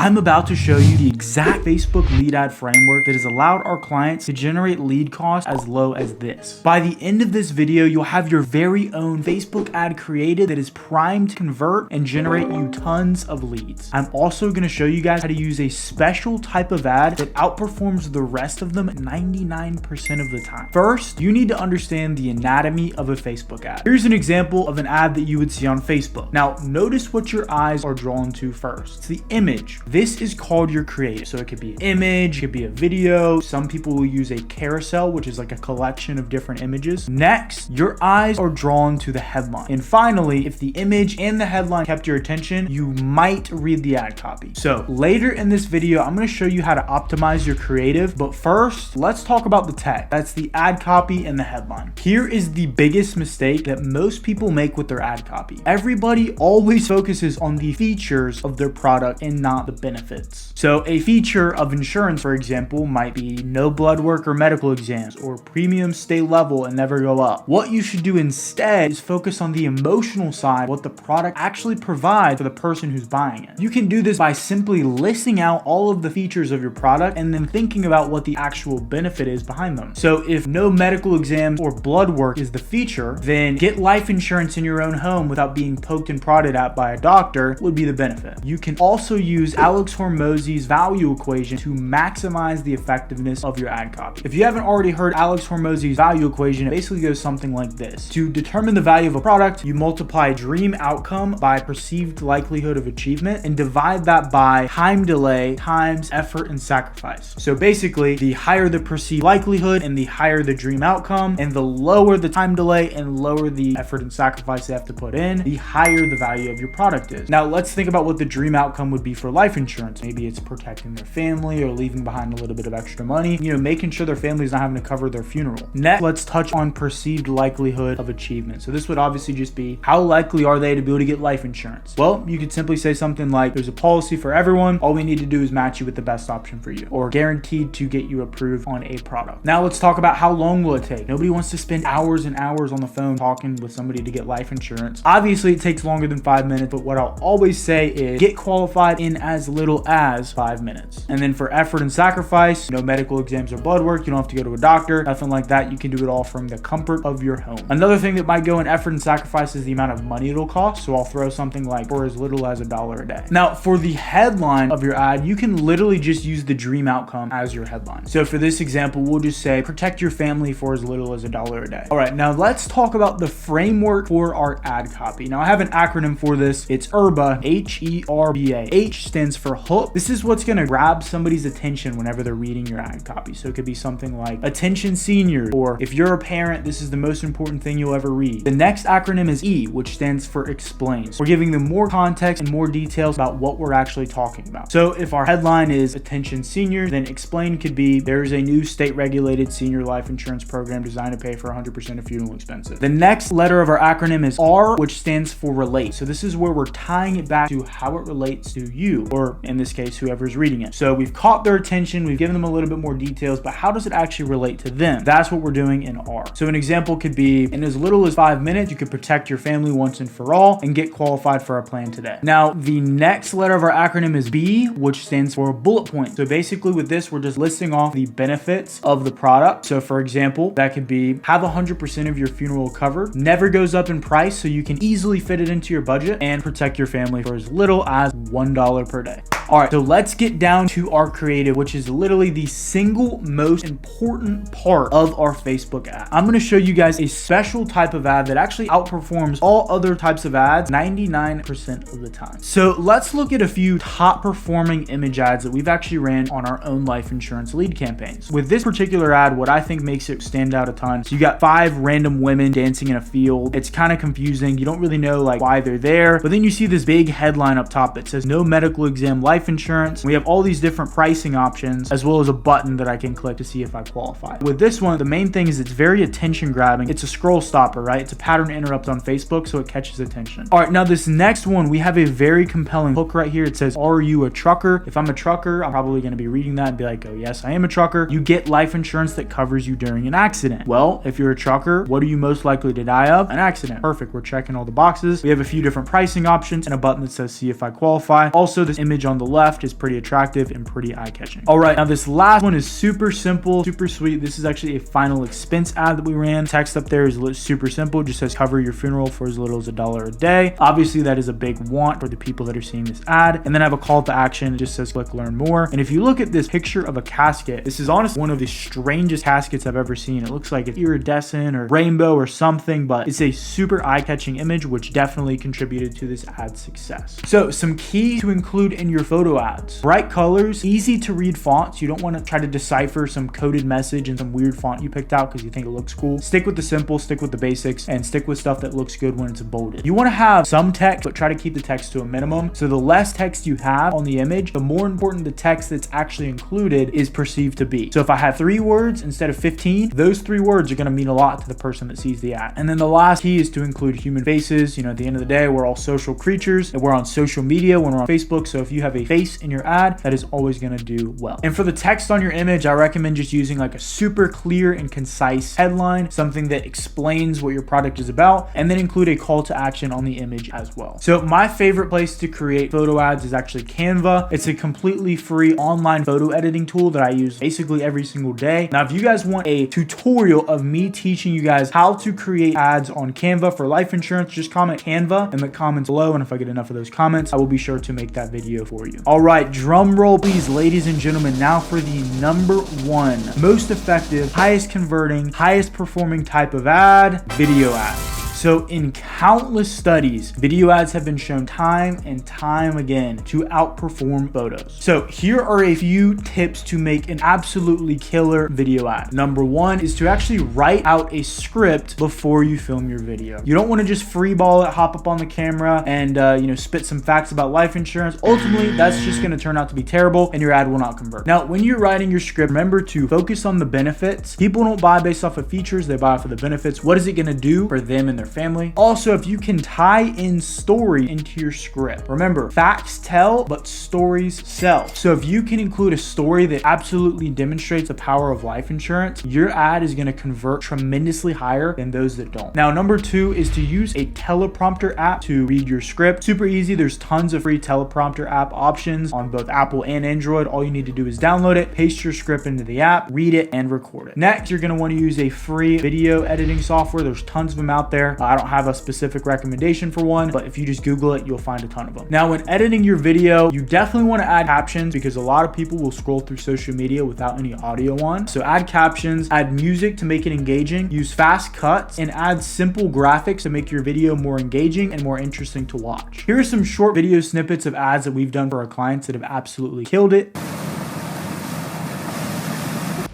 I'm about to show you the exact Facebook lead ad framework that has allowed our clients to generate lead costs as low as this. By the end of this video, you'll have your very own Facebook ad created that is primed to convert and generate you tons of leads. I'm also going to show you guys how to use a special type of ad that outperforms the rest of them 99% of the time. First, you need to understand the anatomy of a Facebook ad. Here's an example of an ad that you would see on Facebook. Now, notice what your eyes are drawn to first. It's the image. This is called your creative. So it could be an image, it could be a video. Some people will use a carousel, which is like a collection of different images. Next, your eyes are drawn to the headline. And finally, if the image and the headline kept your attention, you might read the ad copy. So later in this video, I'm going to show you how to optimize your creative. But first, let's talk about the tech. That's the ad copy and the headline. Here is the biggest mistake that most people make with their ad copy. Everybody always focuses on the features of their product and not the benefits. So a feature of insurance, for example, might be no blood work or medical exams, or premiums stay level and never go up. What you should do instead is focus on the emotional side, what the product actually provides for the person who's buying it. You can do this by simply listing out all of the features of your product and then thinking about what the actual benefit is behind them. So if no medical exams or blood work is the feature, then get life insurance in your own home without being poked and prodded at by a doctor would be the benefit. You can also use Alex Hormozi's value equation to maximize the effectiveness of your ad copy. If you haven't already heard Alex Hormozi's value equation, it basically goes something like this. To determine the value of a product, you multiply dream outcome by perceived likelihood of achievement and divide that by time delay times effort and sacrifice. So basically, the higher the perceived likelihood and the higher the dream outcome, and the lower the time delay and lower the effort and sacrifice they have to put in, the higher the value of your product is. Now let's think about what the dream outcome would be for life insurance. Maybe it's protecting their family or leaving behind a little bit of extra money, making sure their family's not having to cover their funeral. Next, let's touch on perceived likelihood of achievement. So this would obviously just be how likely are they to be able to get life insurance? Well, you could simply say something like there's a policy for everyone. All we need to do is match you with the best option for you, or guaranteed to get you approved on a product. Now let's talk about how long will it take. Nobody wants to spend hours and hours on the phone talking with somebody to get life insurance. Obviously it takes longer than 5 minutes, but what I'll always say is get qualified in as little as 5 minutes. And then for effort and sacrifice, no medical exams or blood work, you don't have to go to a doctor, nothing like that. You can do it all from the comfort of your home. Another thing that might go in effort and sacrifice is the amount of money it'll cost. So I'll throw something like for as little as $1 a day. Now for the headline of your ad, you can literally just use the dream outcome as your headline. So for this example, we'll just say protect your family for as little as $1 a day. All right, now let's talk about the framework for our ad copy. Now I have an acronym for this. It's URBA, H-E-R-B-A. H stands for hook. This is what's going to grab somebody's attention whenever they're reading your ad copy. So it could be something like attention seniors, or if you're a parent, this is the most important thing you'll ever read. The next acronym is E, which stands for explains. We're giving them more context and more details about what we're actually talking about. So if our headline is attention seniors, then explain could be there's a new state regulated senior life insurance program designed to pay for 100% of funeral expenses. The next letter of our acronym is R, which stands for relate. So this is where we're tying it back to how it relates to you, or in this case, whoever's reading it. So we've caught their attention, we've given them a little bit more details, but how does it actually relate to them? That's what we're doing in R. So an example could be in as little as 5 minutes, you could protect your family once and for all and get qualified for our plan today. Now, the next letter of our acronym is B, which stands for bullet point. So basically with this, we're just listing off the benefits of the product. So for example, that could be have 100% of your funeral covered, never goes up in price so you can easily fit it into your budget, and protect your family for as little as $1 per day. All right, so let's get down to our creative, which is literally the single most important part of our Facebook ad. I'm gonna show you guys a special type of ad that actually outperforms all other types of ads 99% of the time. So let's look at a few top performing image ads that we've actually ran on our own life insurance lead campaigns. With this particular ad, what I think makes it stand out a ton, so you got 5 random women dancing in a field. It's kind of confusing. You don't really know why they're there, but then you see this big headline up top that says no medical exam life insurance. We have all these different pricing options, as well as a button that I can click to see if I qualify. With this one, the main thing is it's very attention grabbing. It's a scroll stopper, right? It's a pattern interrupt on Facebook, so it catches attention. All right, now this next one, we have a very compelling hook right here. It says, are you a trucker? If I'm a trucker, I'm probably going to be reading that and be like, oh yes, I am a trucker. You get life insurance that covers you during an accident. Well, if you're a trucker, what are you most likely to die of? An accident. Perfect. We're checking all the boxes. We have a few different pricing options and a button that says see if I qualify. Also, this image image on the left is pretty attractive and pretty eye-catching. All right, now this last one is super simple, super sweet. This is actually a final expense ad that we ran. Text up there is super simple, just says cover your funeral for as little as $1 a day. Obviously that is a big want for the people that are seeing this ad. And then I have a call to action. It just says click learn more. And if you look at this picture of a casket, this is honestly one of the strangest caskets I've ever seen. It looks like it's iridescent or rainbow or something, but it's a super eye-catching image, which definitely contributed to this ad's success. So some key to include in your photo ads: bright colors, easy to read fonts. You don't want to try to decipher some coded message in some weird font you picked out because you think it looks cool. Stick with the simple, stick with the basics, and stick with stuff that looks good when it's bolded. You want to have some text, but try to keep the text to a minimum. So the less text you have on the image, the more important the text that's actually included is perceived to be. So if I have 3 words instead of 15, those 3 words are going to mean a lot to the person that sees the ad. And then the last key is to include human faces. You know, at the end of the day, we're all social creatures and we're on social media when we're on Facebook. So if you have a face in your ad, that is always going to do well. And for the text on your image, I recommend just using like a super clear and concise headline, something that explains what your product is about, and then include a call to action on the image as well. So my favorite place to create photo ads is actually Canva. It's a completely free online photo editing tool that I use basically every single day. Now, if you guys want a tutorial of me teaching you guys how to create ads on Canva for life insurance, just comment Canva in the comments below. And if I get enough of those comments, I will be sure to make that video for you. All right, drum roll please, ladies and gentlemen. Now for the #1 most effective, highest converting, highest performing type of ad: video ads. So in countless studies, video ads have been shown time and time again to outperform photos. So here are a few tips to make an absolutely killer video ad. #1 is to actually write out a script before you film your video. You don't want to just freeball it, hop up on the camera and spit some facts about life insurance. Ultimately, that's just going to turn out to be terrible and your ad will not convert. Now, when you're writing your script, remember to focus on the benefits. People don't buy based off of features, they buy off of the benefits. What is it going to do for them and their family? Also, if you can tie in story into your script. Remember, facts tell, but stories sell. So if you can include a story that absolutely demonstrates the power of life insurance, your ad is going to convert tremendously higher than those that don't. Now, #2 is to use a teleprompter app to read your script. Super easy. There's tons of free teleprompter app options on both Apple and Android. All you need to do is download it, paste your script into the app, read it, and record it. Next, you're going to want to use a free video editing software. There's tons of them out there. I don't have a specific recommendation for one, but if you just Google it, you'll find a ton of them. Now, when editing your video, you definitely want to add captions because a lot of people will scroll through social media without any audio on. So add captions, add music to make it engaging, use fast cuts, and add simple graphics to make your video more engaging and more interesting to watch. Here are some short video snippets of ads that we've done for our clients that have absolutely killed it.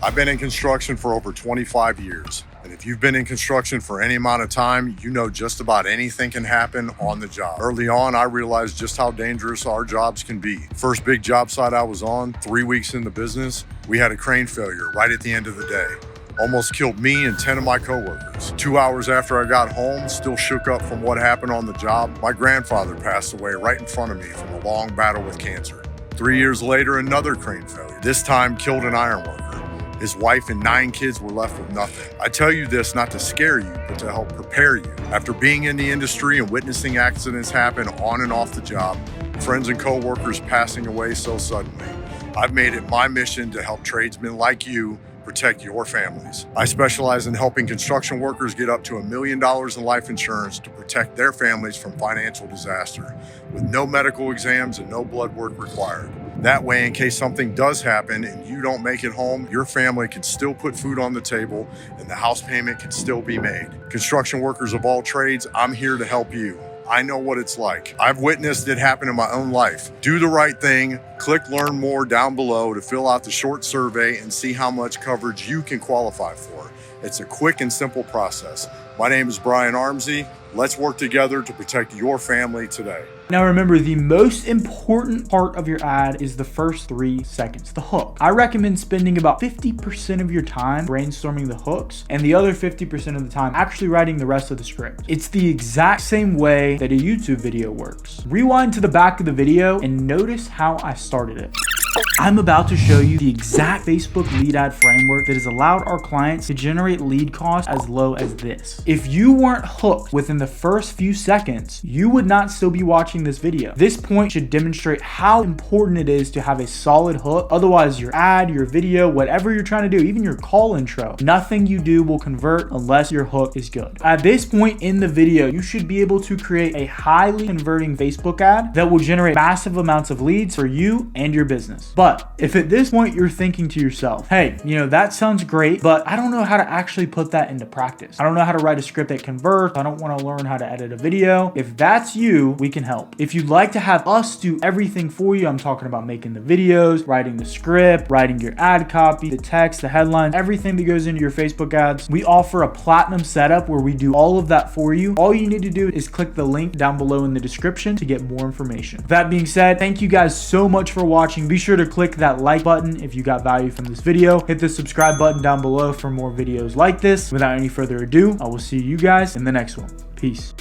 I've been in construction for over 25 years. And if you've been in construction for any amount of time, you know just about anything can happen on the job. Early on, I realized just how dangerous our jobs can be. First big job site I was on, 3 weeks in the business, we had a crane failure right at the end of the day. Almost killed me and 10 of my coworkers. 2 hours after I got home, still shook up from what happened on the job, my grandfather passed away right in front of me from a long battle with cancer. 3 years later, another crane failure. This time killed an iron worker. His wife and 9 kids were left with nothing. I tell you this not to scare you, but to help prepare you. After being in the industry and witnessing accidents happen on and off the job, friends and coworkers passing away so suddenly, I've made it my mission to help tradesmen like you protect your families. I specialize in helping construction workers get up to $1 million in life insurance to protect their families from financial disaster, with no medical exams and no blood work required. That way, in case something does happen and you don't make it home, your family can still put food on the table and the house payment can still be made. Construction workers of all trades, I'm here to help you. I know what it's like. I've witnessed it happen in my own life. Do the right thing. Click learn more down below to fill out the short survey and see how much coverage you can qualify for. It's a quick and simple process. My name is Brian Armsey. Let's work together to protect your family today. Now remember, the most important part of your ad is the first 3 seconds, the hook. I recommend spending about 50% of your time brainstorming the hooks and the other 50% of the time actually writing the rest of the script. It's the exact same way that a YouTube video works. Rewind to the back of the video and notice how I started it. I'm about to show you the exact Facebook lead ad framework that has allowed our clients to generate lead costs as low as this. If you weren't hooked within the first few seconds, you would not still be watching this video. This point should demonstrate how important it is to have a solid hook. Otherwise, your ad, your video, whatever you're trying to do, even your call intro, nothing you do will convert unless your hook is good. At this point in the video, you should be able to create a highly converting Facebook ad that will generate massive amounts of leads for you and your business. But if at this point you're thinking to yourself, hey, that sounds great, but I don't know how to actually put that into practice. I don't know how to write a script that converts. I don't want to learn how to edit a video. If that's you, we can help. If you'd like to have us do everything for you, I'm talking about making the videos, writing the script, writing your ad copy, the text, the headlines, everything that goes into your Facebook ads. We offer a platinum setup where we do all of that for you. All you need to do is click the link down below in the description to get more information. That being said, thank you guys so much for watching. Be sure to click that like button if you got value from this video. Hit the subscribe button down below for more videos like this. Without any further ado, I will see you guys in the next one. Peace.